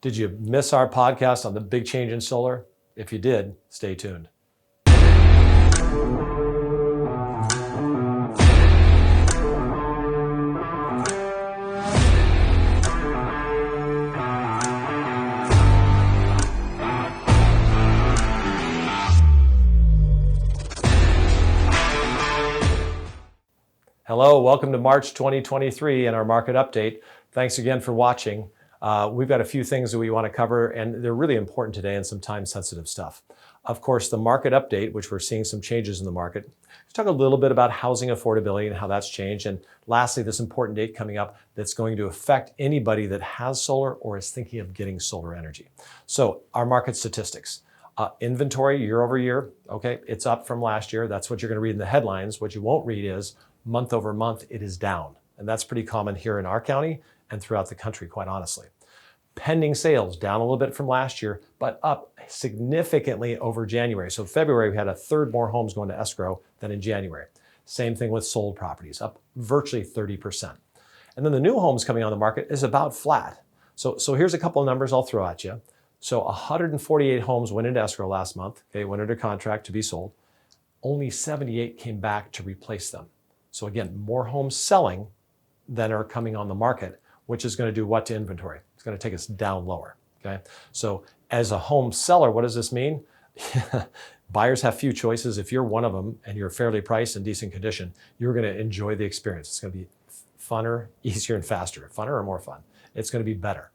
Did you miss our podcast on the big change in solar? If you did, stay tuned. Hello, welcome to March 2023 and our market update. Thanks again for watching. We've got a few things that we want to cover, and they're really important today and some time-sensitive stuff. Of course, the market update, which we're seeing some changes in the market. Let's talk a little bit about housing affordability and how that's changed. And lastly, this important date coming up that's going to affect anybody that has solar or is thinking of getting solar energy. So our market statistics. Inventory year over year, okay, it's up from last year. That's what you're going to read in the headlines. What you won't read is month over month, it is down. And that's pretty common here in our county and throughout the country, quite honestly. Pending sales down a little bit from last year, but up significantly over January. So February, we had a third more homes going to escrow than in January. Same thing with sold properties, up virtually 30%. And then the new homes coming on the market is about flat. So here's a couple of numbers I'll throw at you. So 148 homes went into escrow last month, okay, went under contract to be sold. Only 78 came back to replace them. So again, more homes selling than are coming on the market, which is going to do what to inventory? It's going to take us down lower, okay? So as a home seller, what does this mean? Buyers have few choices. If you're one of them and you're fairly priced and decent condition, you're going to enjoy the experience. It's going to be funner, easier, and faster. Funner or more fun? It's going to be better.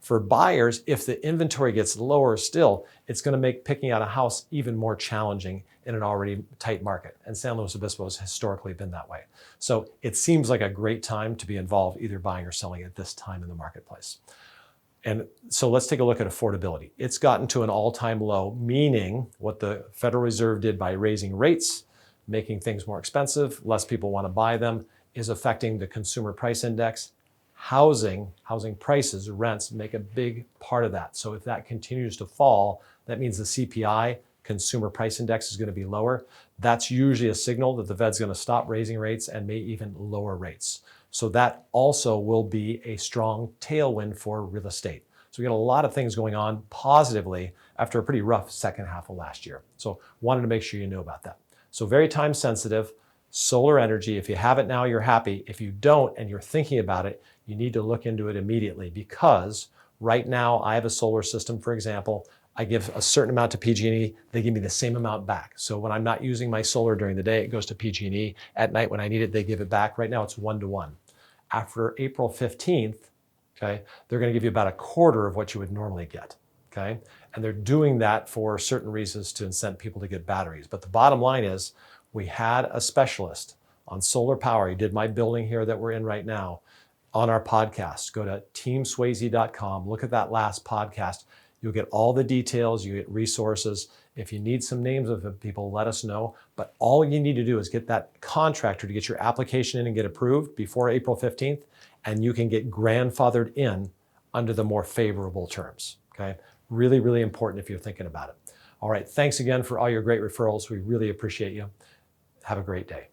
For buyers, if the inventory gets lower still, it's going to make picking out a house even more challenging in an already tight market. And San Luis Obispo has historically been that way. So it seems like a great time to be involved, either buying or selling at this time in the marketplace. And so let's take a look at affordability. It's gotten to an all-time low, meaning what the Federal Reserve did by raising rates, making things more expensive, less people want to buy them, is affecting the consumer price index. Housing prices, rents make a big part of that. So if that continues to fall, that means the CPI, consumer price index, is going to be lower. That's usually a signal that the Fed's going to stop raising rates and may even lower rates. So that also will be a strong tailwind for real estate. So we got a lot of things going on positively after a pretty rough second half of last year. So wanted to make sure you knew about that. So very time sensitive. Solar energy, if you have it now, you're happy. If you don't and you're thinking about it, you need to look into it immediately, because right now I have a solar system, for example. I give a certain amount to PG&E, they give me the same amount back. So when I'm not using my solar during the day, it goes to PG&E. At night when I need it, they give it back. Right now it's 1-to-1. After April 15th, okay, they're going to give you about a quarter of what you would normally get, okay? And they're doing that for certain reasons to incent people to get batteries. But the bottom line is, we had a specialist on solar power. He did my building here that we're in right now on our podcast. Go to teamswayze.com. Look at that last podcast. You'll get all the details. You get resources. If you need some names of people, let us know. But all you need to do is get that contractor to get your application in and get approved before April 15th, and you can get grandfathered in under the more favorable terms, okay? Really, really important if you're thinking about it. All right, thanks again for all your great referrals. We really appreciate you. Have a great day.